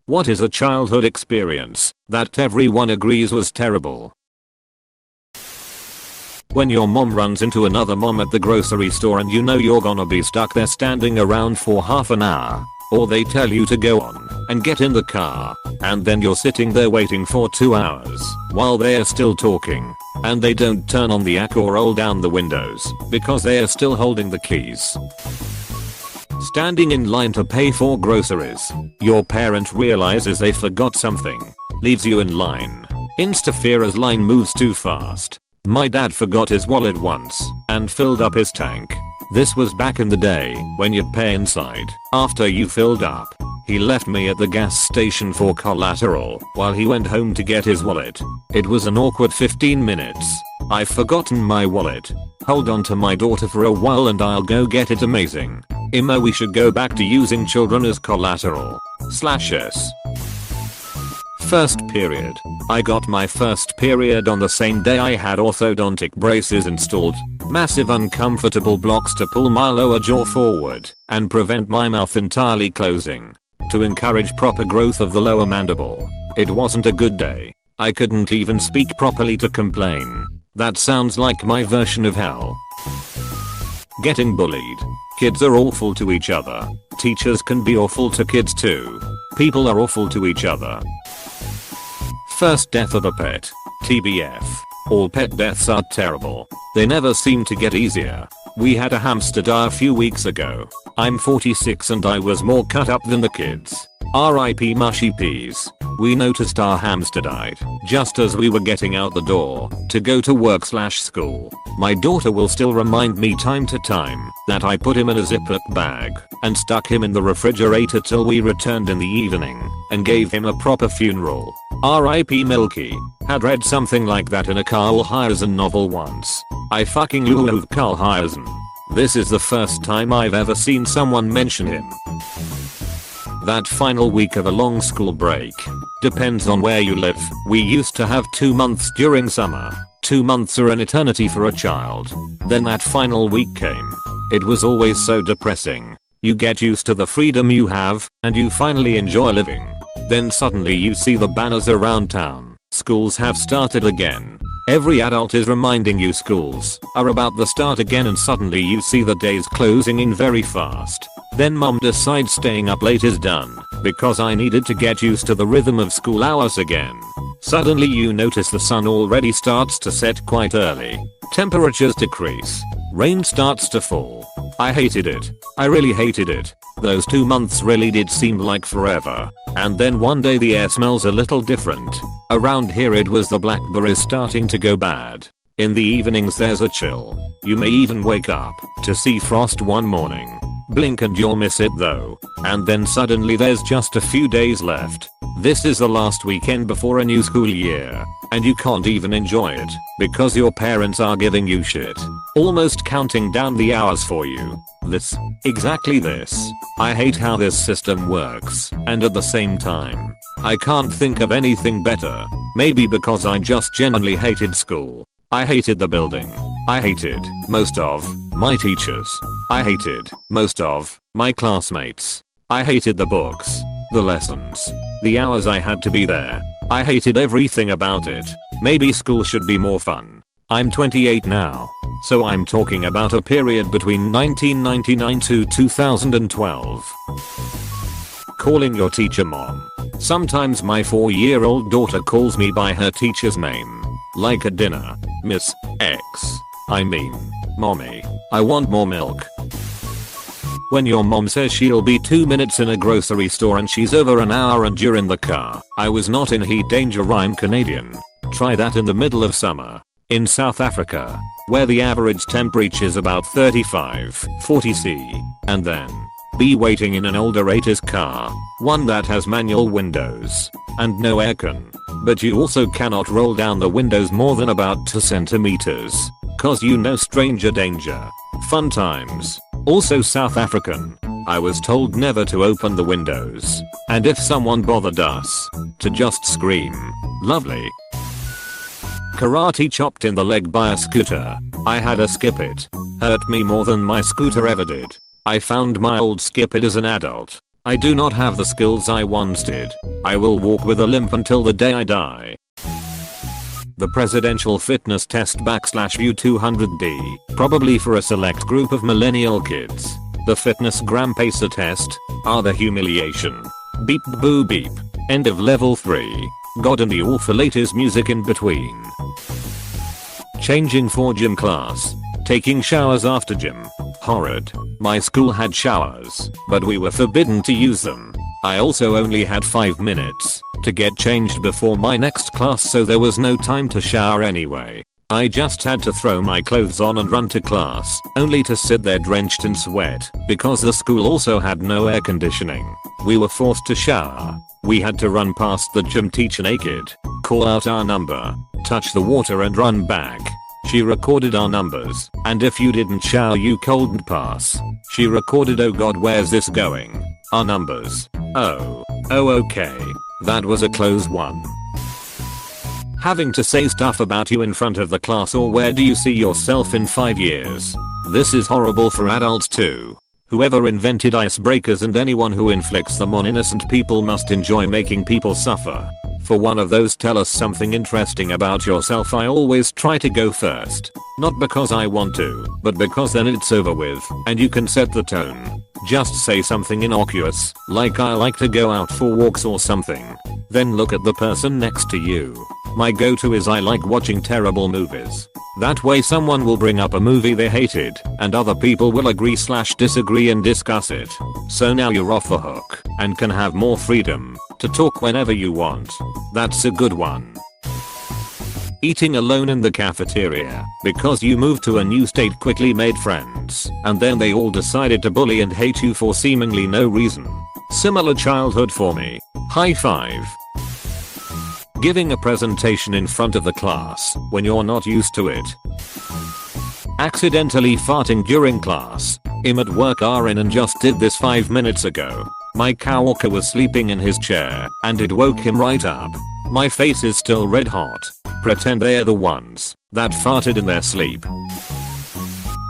What is a childhood experience that everyone agrees was terrible? When your mom runs into another mom at the grocery store and you know you're gonna be stuck there standing around for half an hour. Or they tell you to go on and get in the car, and then you're sitting there waiting for 2 hours while they are still talking, and they don't turn on the AC or roll down the windows because they are still holding the keys. Standing in line to pay for groceries. Your parent realizes they forgot something. Leaves you in line. Insta-fear as line moves too fast. My dad forgot his wallet once and filled up his tank. This was back in the day when you'd pay inside after you filled up. He left me at the gas station for collateral while he went home to get his wallet. It was an awkward 15 minutes. I've forgotten my wallet. Hold on to my daughter for a while and I'll go get it. Amazing. Imma, we should go back to using children as collateral. /s. First period. I got my first period on the same day I had orthodontic braces installed. Massive uncomfortable blocks to pull my lower jaw forward and prevent my mouth entirely closing. To encourage proper growth of the lower mandible. It wasn't a good day. I couldn't even speak properly to complain. That sounds like my version of hell. Getting bullied. Kids are awful to each other. Teachers can be awful to kids too. People are awful to each other. First death of a pet. TBF. All pet deaths are terrible. They never seem to get easier. We had a hamster die a few weeks ago. I'm 46 and I was more cut up than the kids. RIP mushy peas. We noticed our hamster died just as we were getting out the door to go to work/school. My daughter will still remind me time to time that I put him in a Ziploc bag and stuck him in the refrigerator till we returned in the evening and gave him a proper funeral. RIP Milky. Had read something like that in a Carl Hiaasen novel once. I fucking loathe Carl Hiaasen. This is the first time I've ever seen someone mention him. That final week of a long school break. Depends on where you live. We used to have 2 months during summer. 2 months are an eternity for a child. Then that final week came. It was always so depressing. You get used to the freedom you have, and you finally enjoy living. Then suddenly you see the banners around town. Schools have started again. Every adult is reminding you schools are about to start again, and suddenly you see the days closing in very fast. Then mom decides staying up late is done because I needed to get used to the rhythm of school hours again. Suddenly you notice the sun already starts to set quite early. Temperatures decrease. Rain starts to fall. I hated it. I really hated it. Those 2 months really did seem like forever. And then one day the air smells a little different. Around here it was the blackberries starting to go bad. In the evenings there's a chill. You may even wake up to see frost one morning. Blink and you'll miss it though. And then suddenly there's just a few days left. This is the last weekend before a new school year. And you can't even enjoy it because your parents are giving you shit. Almost counting down the hours for you. Exactly this. I hate how this system works, and at the same time, I can't think of anything better. Maybe because I just genuinely hated school. I hated the building. I hated most of my teachers. I hated most of my classmates. I hated the books, the lessons, the hours I had to be there. I hated everything about it. Maybe school should be more fun. I'm 28 now, so I'm talking about a period between 1999 to 2012. Calling your teacher mom. Sometimes my 4-year-old daughter calls me by her teacher's name. Like at dinner. Miss X. I mean, mommy, I want more milk. When your mom says she'll be 2 minutes in a grocery store and she's over an hour and you're in the car. I was not in heat danger. I'm Canadian. Try that in the middle of summer. In South Africa, where the average temperature is about 35-40 C, and then be waiting in an older 80s car, one that has manual windows and no aircon, but you also cannot roll down the windows more than about 2 centimeters, cause you know stranger danger. Fun times. Also South African. I was told never to open the windows, and if someone bothered us, to just scream. Lovely. Karate chopped in the leg by a scooter. I had a skip it. Hurt me more than my scooter ever did. I found my old skip it as an adult. I do not have the skills I once did. I will walk with a limp until the day I die. The presidential fitness test /view 200D, probably for a select group of millennial kids. The fitness gram pacer test, the humiliation. Beep boo beep. End of level 3. God and the awful 80s music in between. Changing for gym class. Taking showers after gym. Horrid. My school had showers, but we were forbidden to use them. I also only had 5 minutes to get changed before my next class, so there was no time to shower anyway. I just had to throw my clothes on and run to class, only to sit there drenched in sweat, because the school also had no air conditioning. We were forced to shower. We had to run past the gym teacher naked, call out our number, touch the water and run back. She recorded our numbers, and if you didn't shower you couldn't pass. She recorded, oh god, where's this going? Our numbers. Oh okay. That was a close one. Having to say stuff about you in front of the class, or where do you see yourself in 5 years? This is horrible for adults too. Whoever invented icebreakers and anyone who inflicts them on innocent people must enjoy making people suffer. For one of those tell us something interesting about yourself, I always try to go first. Not because I want to, but because then it's over with, and you can set the tone. Just say something innocuous, like I like to go out for walks or something. Then look at the person next to you. My go-to is I like watching terrible movies. That way someone will bring up a movie they hated, and other people will agree/disagree and discuss it. So now you're off the hook, and can have more freedom to talk whenever you want. That's a good one. Eating alone in the cafeteria because you moved to a new state, quickly made friends, and then they all decided to bully and hate you for seemingly no reason. Similar childhood for me. High five. Giving a presentation in front of the class when you're not used to it. Accidentally farting during class. I'm at work RN and just did this 5 minutes ago. My coworker was sleeping in his chair and it woke him right up. My face is still red hot. Pretend they're the ones that farted in their sleep.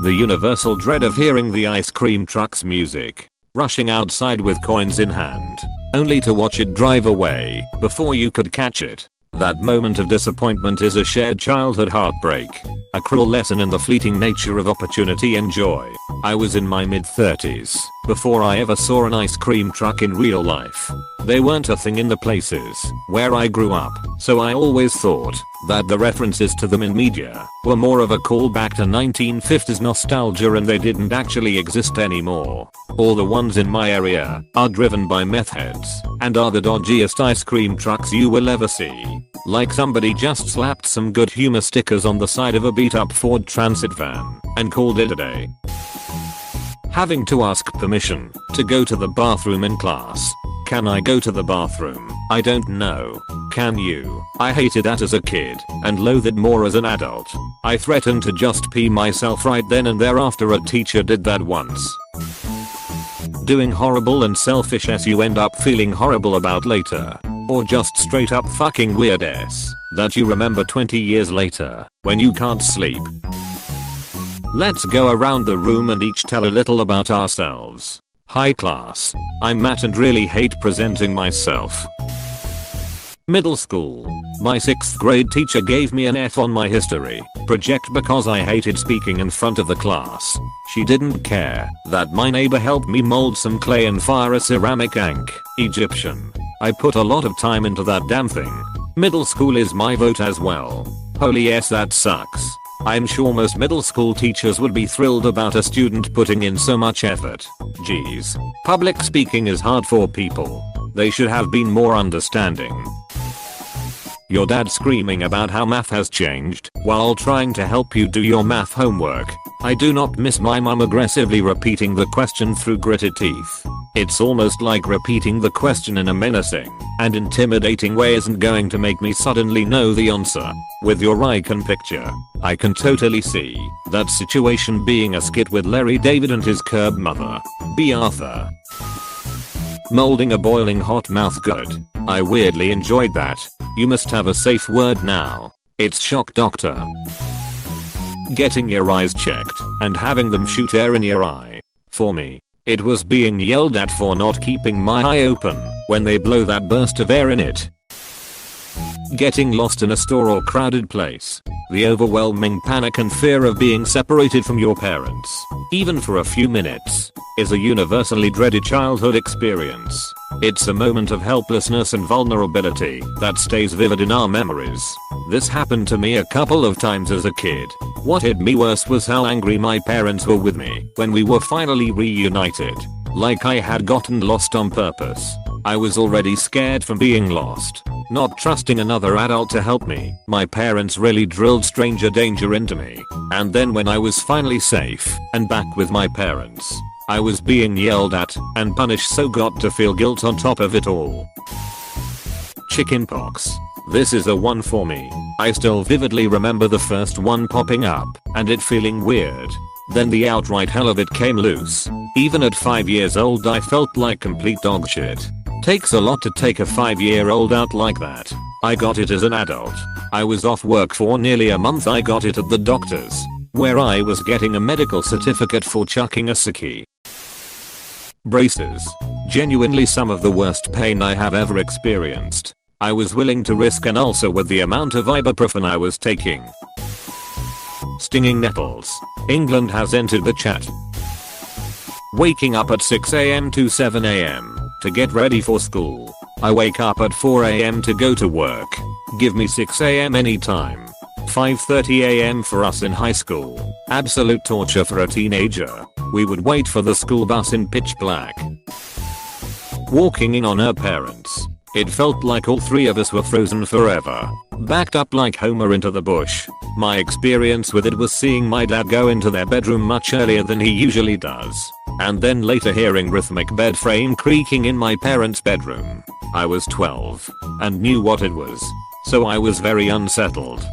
The universal dread of hearing the ice cream truck's music. Rushing outside with coins in hand, only to watch it drive away before you could catch it. That moment of disappointment is a shared childhood heartbreak. A cruel lesson in the fleeting nature of opportunity and joy. I was in my mid-30s before I ever saw an ice cream truck in real life. They weren't a thing in the places where I grew up, so I always thought that the references to them in media were more of a callback to 1950s nostalgia and they didn't actually exist anymore. All the ones in my area are driven by meth heads and are the dodgiest ice cream trucks you will ever see. Like somebody just slapped some good humor stickers on the side of a beat up Ford Transit van and called it a day. Having to ask permission to go to the bathroom in class. Can I go to the bathroom? I don't know. Can you? I hated that as a kid and loathe it more as an adult. I threatened to just pee myself right then and there after a teacher did that once. Doing horrible and selfish as you end up feeling horrible about later. Or just straight up fucking weird ass that you remember 20 years later when you can't sleep. Let's go around the room and each tell a little about ourselves. Hi class. I'm Matt and really hate presenting myself. Middle school. My 6th grade teacher gave me an F on my history project because I hated speaking in front of the class. She didn't care that my neighbor helped me mold some clay and fire a ceramic ankh Egyptian. I put a lot of time into that damn thing. Middle school is my vote as well. Holy yes, that sucks. I'm sure most middle school teachers would be thrilled about a student putting in so much effort. Geez. Public speaking is hard for people. They should have been more understanding. Your dad screaming about how math has changed while trying to help you do your math homework. I do not miss my mum aggressively repeating the question through gritted teeth. It's almost like repeating the question in a menacing and intimidating way isn't going to make me suddenly know the answer. With your icon picture, I can totally see that situation being a skit with Larry David and his curb mother, B. Arthur. Molding a boiling hot mouth good. I weirdly enjoyed that. You must have a safe word now. It's shock doctor. Getting your eyes checked and having them shoot air in your eye. For me, It was being yelled at for not keeping my eye open when they blow that burst of air in it. Getting lost in a store or crowded place. The overwhelming panic and fear of being separated from your parents, even for a few minutes, is a universally dreaded childhood experience. It's a moment of helplessness and vulnerability that stays vivid in our memories. This happened to me a couple of times as a kid. What hit me worse was how angry my parents were with me when we were finally reunited. Like I had gotten lost on purpose. I was already scared from being lost, not trusting another adult to help me. My parents really drilled stranger danger into me. And then when I was finally safe and back with my parents, I was being yelled at and punished, so got to feel guilt on top of it all. Chickenpox. This is a one for me. I still vividly remember the first one popping up and it feeling weird. Then the outright hell of it came loose. Even at 5 years old I felt like complete dog shit. Takes a lot to take a 5-year-old out like that. I got it as an adult. I was off work for nearly a month. I got it at the doctor's, where I was getting a medical certificate for chucking a sickie. Braces. Genuinely some of the worst pain I have ever experienced. I was willing to risk an ulcer with the amount of ibuprofen I was taking. Stinging nettles. England has entered the chat. Waking up at 6 am to 7 am to get ready for school. I wake up at 4 am to go to work. Give me 6 am anytime. 5:30 am for us in high school. Absolute torture for a teenager. We would wait for the school bus in pitch black. Walking in on her parents. It felt like all three of us were frozen forever. Backed up like Homer into the bush. My experience with it was seeing my dad go into their bedroom much earlier than he usually does. And then later hearing rhythmic bed frame creaking in my parents' bedroom. I was 12 and knew what it was. So I was very unsettled.